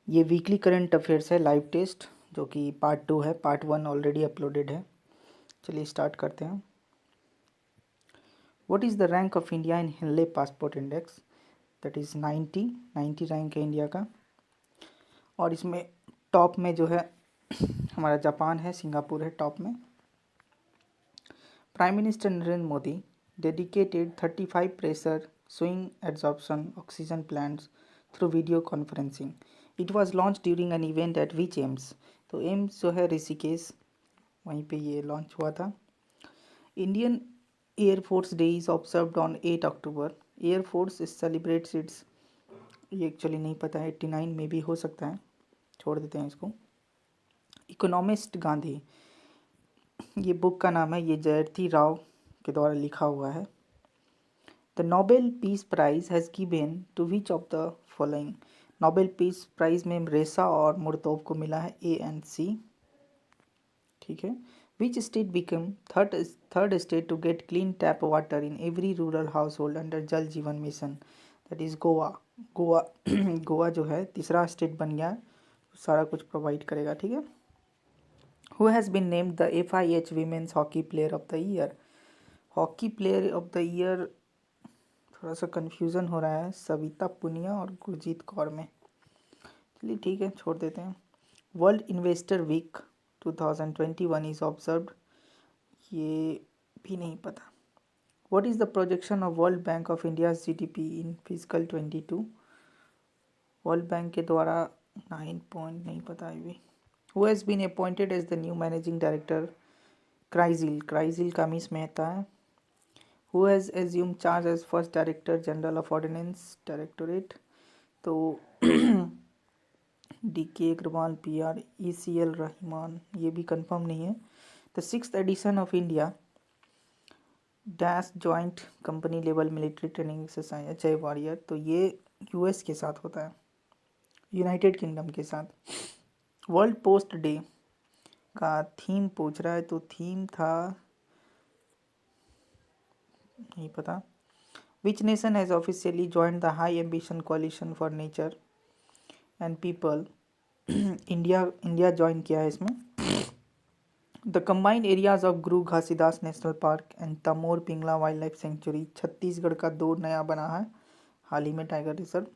ये weekly current affairs है live test, जो कि पार्ट 2 है। पार्ट 1 ऑलरेडी अपलोडेड है। चलिए स्टार्ट करते हैं। What is the rank of India in Henley passport index? That is 90 rank है इंडिया का। और इसमें टॉप में जो है हमारा जापान है, सिंगापुर है टॉप में। Prime minister Narendra Modi dedicated 35 pressure swing adsorption oxygen plants through video conferencing. It was launch during an event at which aims. तो एम्स जो है ऋषिकेश, वहीं पे ये लॉन्च हुआ था। Indian air force day is observed on 8 October. Air force celebrates it's, ये actually नहीं पता है, 89 में भी हो सकता है, छोड़ देते हैं इसको। इकोनॉमिस्ट गांधी, ये बुक का नाम है, ये जयर्थी राव के द्वारा लिखा हुआ है। The Nobel peace prize has given to which of the following. Nobel peace prize में रेसा और मुर्तोव को मिला है, ए एंड सी। ठीक है। Which state become third state to get clean tap water in every rural household under Jal Jeevan mission? That is Goa. Goa Goa जो है तीसरा स्टेट बन गया, सारा कुछ प्रोवाइड करेगा। ठीक है। Who has been named the FIH Women's Hockey Player of the Year? Hockey player of the year थोड़ा सा कन्फ्यूज़न हो रहा है सविता पुनिया और गुरजीत कौर में। चलिए ठीक है, छोड़ देते हैं। World Investor Week 2021 is observed, ये भी नहीं पता। What is the projection of World Bank of India's GDP in fiscal 22? World Bank के द्वारा 9 पॉइंट नहीं पता अभी। Who has been appointed as the new managing director? क्राइजिल, क्राइजिल का मिस मेहता है। Who has assumed charge as first director general of ordnance directorate? तो DK Agarwal, PR, ECL Rahman, ये भी कंफर्म नहीं है। The 6th edition of India dash joint company level military training exercise Ajay Warrior, तो ये US के साथ होता है, यूनाइटेड किंगडम के साथ। वर्ल्ड पोस्ट डे का थीम पूछ रहा है, तो थीम था नहीं पता। Which nation has officially joined the high ambition coalition for nature and people? India join किया है इसमें। The combined areas of Guru Ghasidas national park and Tamor Pingla wildlife sanctuary Chhattisgarh का 2 नया बना है हाल ही में, टाइगर रिजर्व।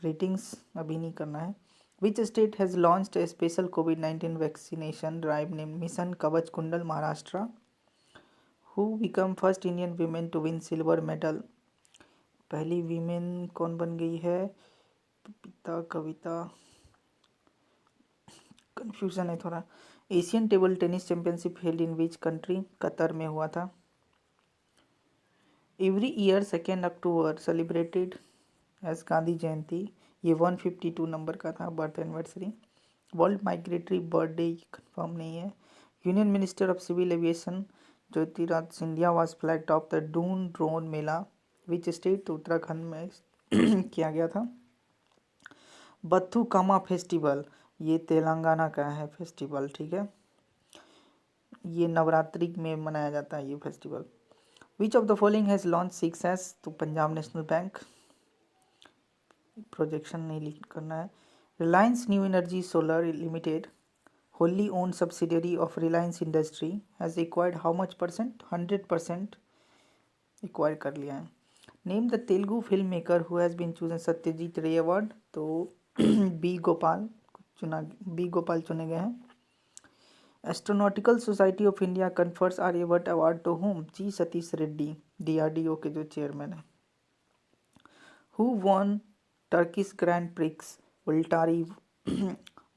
रेटिंग्स अभी नहीं करना है। Which state has launched a special कोविड-19 vaccination drive name mission Kavach Kundal? Maharashtra. Who become first Indian women to win silver medal? पहली वीमेन कौन बन गई है? पिता कविता, कन्फ्यूज़न है थोड़ा। Asian table tennis championship held in which country? Qatar में हुआ था। Every year 2 October celebrated as Gandhi Jayanti, ये 152 नंबर का था birth anniversary. World Migratory bird Day confirm नहीं है। Union minister of civil aviation Jyotiraditya Scindia was flagged off the Doon drone mela which state? तो उत्तराखंड में किया गया था। बथुकामा फेस्टिवल, ये तेलंगाना का है फेस्टिवल। ठीक है, ये नवरात्रि में मनाया जाता है ये festival. Which of the following has launch 6S? तो पंजाब नेशनल बैंक। प्रोजेक्शन नहीं लिख करना है। Reliance new energy solar limited wholly owned subsidiary of Reliance Industry has acquired how much percent? 100% acquire कर लिया है। Name the Telugu film maker who has been chosen Satyajit Ray award, तो B Gopal चुने गए हैं। Astronautical society of India confers Aryabhatta award to whom? G Satish Reddy, DRDO के जो chairman हैं। Who won Turkish grand prix?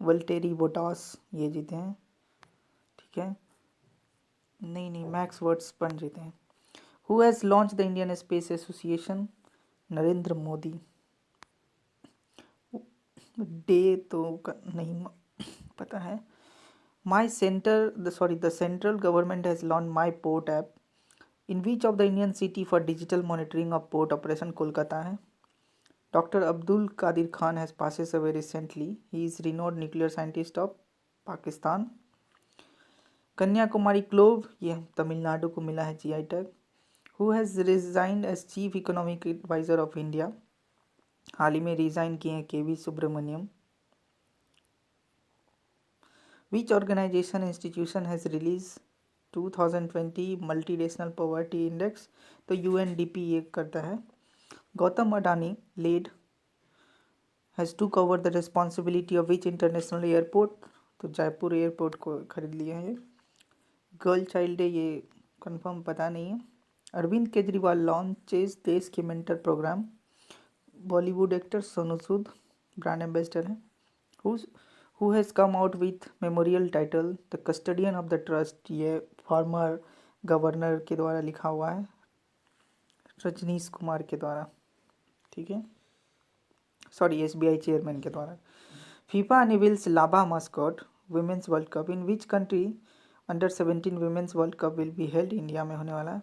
Valtteri Bottas, ये जीते हैं। ठीक है, नहीं मैक्स वर्ड्सपन जीते हैं। Who has launch the Indian space association? Narendra Modi. Day तो नहीं पता है। The central government has launch my port app in which of the Indian city for digital monitoring of port operation? Kolkata है। Doctor Abdul Qadeer Khan has passes away recently, he is renowned nuclear scientist of Pakistan. Kanyakumari clove, ये तमिलनाडु को मिला है GI tag. Who has resigned as chief economic adviser of India? हाल ही में रिज़ाइन किए हैं KV Subramanian. Which organization institution has release 2020 multinational poverty index? तो UNDP ये करता है। Gautam Adani led has to cover the responsibility of which international airport? तो जयपुर एयरपोर्ट को खरीद लिया है। गर्ल चाइल्ड डे ये कंफर्म पता नहीं है। अरविंद केजरीवाल लॉन्चेस देश के mentor programme. Bollywood actor Sonu Sood brand ambassador हैं। Who has come out with memorial title the custodian of the trust? ये फॉर्मर गवर्नर के द्वारा लिखा हुआ है, रजनीश कुमार के द्वारा, ठीक है, सॉरी SBI चेयरमैन के द्वारा। फीफा अनवील्स लाबा mascot women's world cup in which country? Under 17 women's world cup will be held, India में होने वाला है।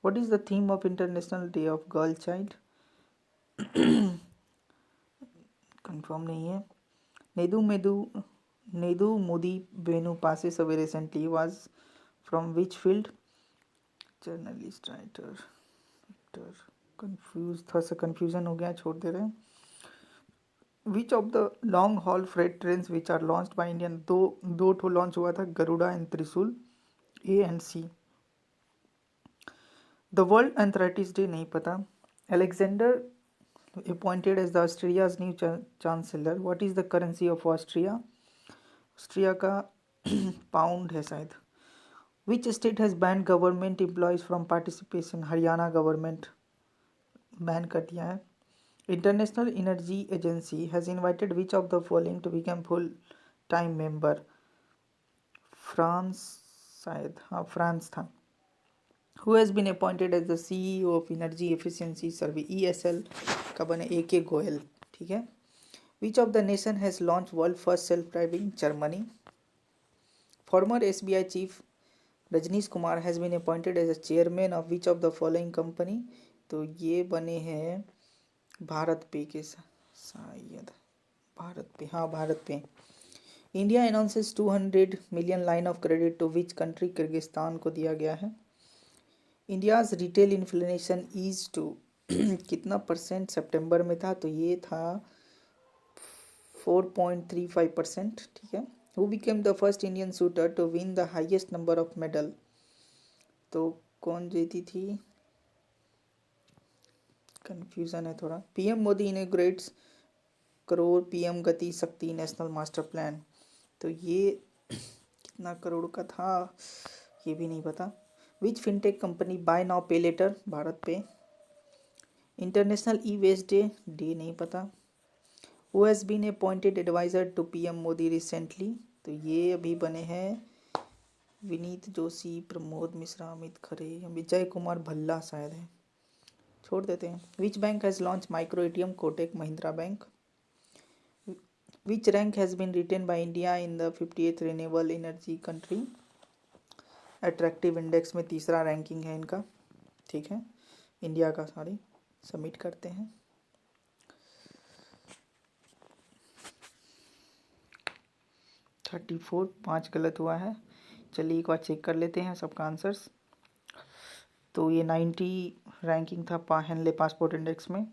What is the theme of international day of girl child? Confirm नहीं है। Nedumudi Venu passes away recently was from which field? Journalist, writer, actor. Confuse, थोड़ा सा confusion हो गया, छोड़ दे रहे हैं। Which of the long haul freight train which are launched by Indian? दो ठो लॉन्च हुआ था, Garuda and Trishul, A and C। The World Arthritis Day नहीं पता। Alexander appointed as the Australia's new chancellor. What is the currency of Austria? Austria का pound है शायद। Which state has ban government employees from participation? Haryana government ban कर दिया है। International Energy Agency has invited which of the following to become full time member? France शायद, हाँ France था। Who has been appointed as the CEO of Energy Efficiency Survey ESL का बने AK Goyal, ठीक है। Which of the nation has launched world first self driving? Germany. Former SBI chief Rajneesh Kumar has been appointed as a chairman of which of the following company? तो ये बने हैं भारत पे के शायद, भारत पे, हाँ BharatPe. India announces 200 million line of credit to which country? Kyrgyzstan को दिया गया है। India's retail inflation eased to कितना परसेंट सितंबर में था? तो ये था 4.35%, ठीक है। Who became the first Indian shooter to win the highest number of medal? तो कौन जीती थी, कंफ्यूजन है थोड़ा। PM Modi inaugurates crore PM Gati शक्ति नेशनल मास्टर प्लान। तो ये कितना करोड़ का था ये भी नहीं पता। Which fintech company buy now pay later? BharatPe. International e waste day नहीं पता। Who has been appointed advisor to PM Modi recently? तो ये अभी बने हैं विनीत जोशी, प्रमोद मिश्रा, अमित खरे, विजय कुमार भल्ला शायद है, छोड़ देते हैं। Which bank has launch micro ATM? Kotak Mahindra bank. Which rank has been retain by India in the 58th renewable energy country? Attractive index में तीसरा रैंकिंग है इनका, ठीक है, इंडिया का, सॉरी। सबमिट करते हैं। थर्टी 5 गलत हुआ है। चलिए एक बार चेक कर लेते हैं सबका आंसर्स। तो ये 90 रैंकिंग था हेनले पासपोर्ट इंडेक्स में।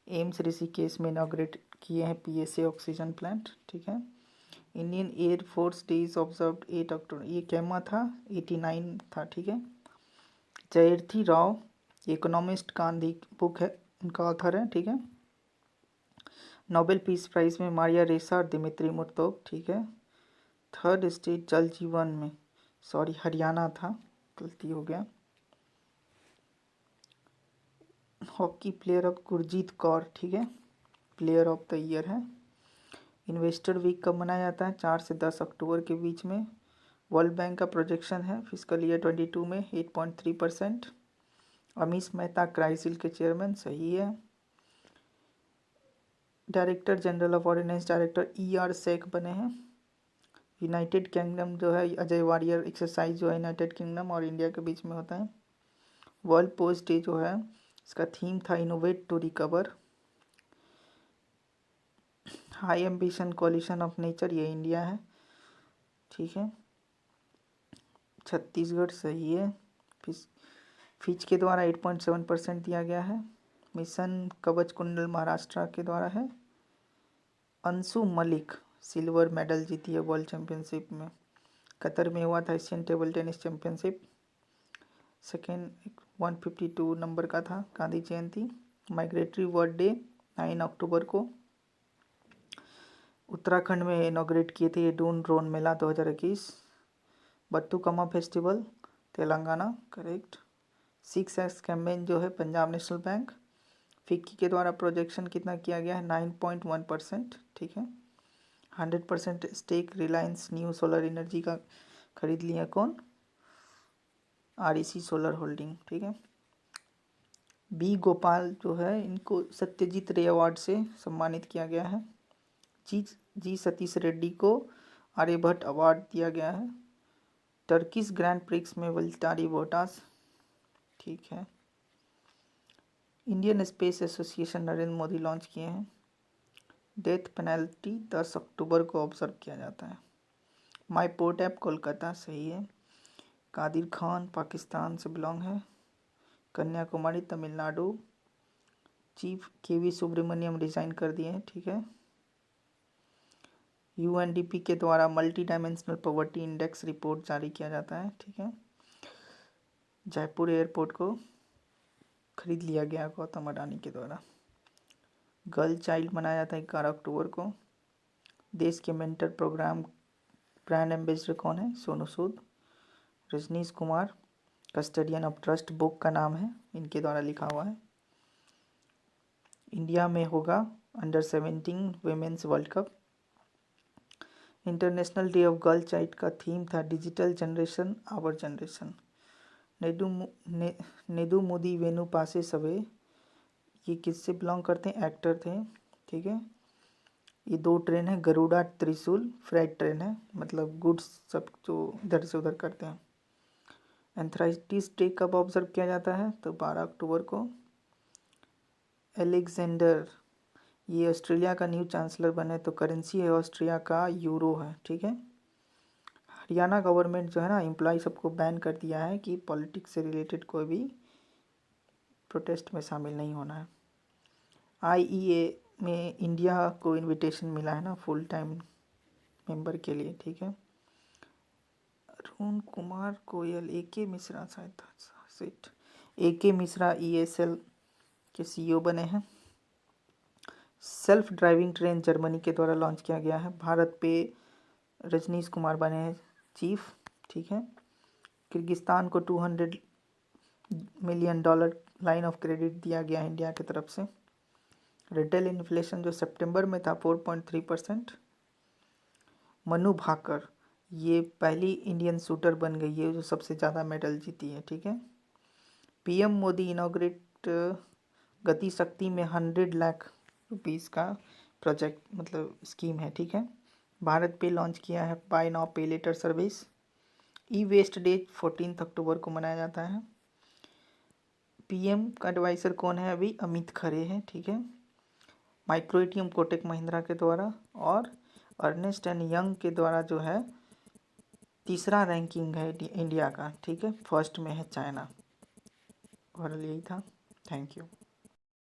एम्स ऋषिकेश में इनॉग्रेट किए हैं PSA ऑक्सीजन प्लांट, ठीक है। Indian air force days observed 8 अक्टूबर, ये कैमा था, 89 था, ठीक है। जयर्थी राव इकोनॉमिस्ट गांधी बुक है, उनका ऑथर है, ठीक है। नोबेल पीस प्राइज में मारिया रेसा और दिमित्री मुर्तोव, ठीक है। थर्ड स्टेट जल जीवन में, सॉरी हरियाणा था, गलती हो गया। Hockey player of Gurjeet Kaur, ठीक है, प्लेयर ऑफ द ईयर है। इन्वेस्टर वीक कब मनाया जाता है? 4 से 10 अक्टूबर के बीच में। वर्ल्ड बैंक का प्रोजेक्शन है फिजिकल ईयर 22 में 8.3%। अमीश मेहता क्राइसिल के चेयरमैन, सही है। Director general of ordnance director ER Sheikh बने हैं। यूनाइटेड किंगडम जो है, अजय वारियर एक्सरसाइज जो है यूनाइटेड किंगडम और इंडिया के बीच में होता है। वर्ल्ड पोस्ट डे जो है, इसका थीम था innovate to recover. High ambition coalition of nature, ये इंडिया है, ठीक है। छत्तीसगढ़, सही है। फिच के द्वारा 8.7% दिया गया है। मिशन कवच कुंडल महाराष्ट्र के द्वारा है। अंशु मलिक सिल्वर मेडल जीती है वर्ल्ड चैम्पियनशिप में। कतर में हुआ था Asian table tennis championship. Second 152 number का था। Gandhi Jayanti, migratory bird day 9 अक्टूबर को। उत्तराखंड में इनॉग्रेट किए थे ये Doon drone Mela 2021। Bathukamma festival Telangana, correct. 6x campaign जो है पंजाब नेशनल बैंक। फिक्की के द्वारा प्रोजेक्शन कितना किया गया है 9.1%, ठीक है। 100% stake Reliance new solar energy का खरीद लिया कौन, REC सोलर होल्डिंग, ठीक है। बी गोपाल जो है इनको सत्यजीत रे अवार्ड से सम्मानित किया गया है। जी सतीश रेड्डी को आर्यभट्ट अवार्ड दिया गया है। टर्किश ग्रैंड प्रिक्स में वल्टारी बोटास, ठीक है। Indian space association Narendra Modi launch किए हैं। डेथ पेनल्टी 10 अक्टूबर को ऑब्जर्व किया जाता है। माई पोर्ट ऐप कोलकाता, सही है। कादिर खान पाकिस्तान से बिलोंग है। Kanyakumari Tamil Nadu. Chief KV Subramanian resign कर दिए हैं, ठीक है। UNDP के द्वारा multi dimensional poverty index report जारी किया जाता है, ठीक है। जयपुर एयरपोर्ट को खरीद लिया गया गौतम अडानी के द्वारा। गर्ल चाइल्ड मनाया जाता है 11 अक्टूबर को। देश के मेंटर प्रोग्राम ब्रांड एम्बेसडर कौन है, Sonu Sood. Rajnish Kumar custodian of trust book का नाम है, इनके द्वारा लिखा हुआ है। इंडिया में होगा अंडर-17 women's world cup. International day of girl child का थीम था digital generation our generation. Nedumudi Venu passes away, ये किससे बिलोंग करते हैं, एक्टर थे, ठीक है। ये 2 ट्रेन है, गरुड़ा त्रिशूल फ्रेट ट्रेन है, मतलब गुड्स सब जो इधर से उधर करते हैं। एंथ्राइटिस डे कब ऑब्जर्व किया जाता है, तो 12 अक्टूबर को। एलेक्जेंडर ये ऑस्ट्रेलिया का न्यू चांसलर बने, तो करेंसी है ऑस्ट्रिया का यूरो है, ठीक है। हरियाणा गवर्नमेंट जो है ना एम्प्लॉय सबको बैन कर दिया है कि पॉलिटिक्स से रिलेटेड कोई भी प्रोटेस्ट में शामिल नहीं होना है। IEA में इंडिया को इनविटेशन मिला है ना फुल टाइम मेंबर के लिए, ठीक है। अरुण कुमार गोयल, AK मिश्रा शायद सीट, AK मिश्रा ESL के CEO बने हैं। सेल्फ ड्राइविंग ट्रेन जर्मनी के द्वारा लॉन्च किया गया है। भारत पे रजनीश कुमार बने हैं चीफ, ठीक है। किर्गिस्तान को $200 मिलियन लाइन ऑफ क्रेडिट दिया गया इंडिया की तरफ से। रिटेल इन्फ्लेशन जो सितंबर में था 4.3%। मनु भाकर ये पहली इंडियन शूटर बन गई है जो सबसे ज़्यादा मेडल जीती है, ठीक है। PM मोदी इनॉग्रेट गति शक्ति में 100 लाख रुपीज़ का प्रोजेक्ट मतलब स्कीम है, ठीक है। भारत पे लॉन्च किया है bye now pay letter service. E-waste day 14 अक्टूबर को मनाया जाता है। PM का एडवाइज़र कौन है अभी, अमित खरे हैं, ठीक है। माइक्रो ATM कोटक महिंद्रा के द्वारा, और अर्नेस्ट एंड यंग के द्वारा जो है तीसरा रैंकिंग है इंडिया का, ठीक है। फर्स्ट में है चाइना। और यही था, थैंक यू।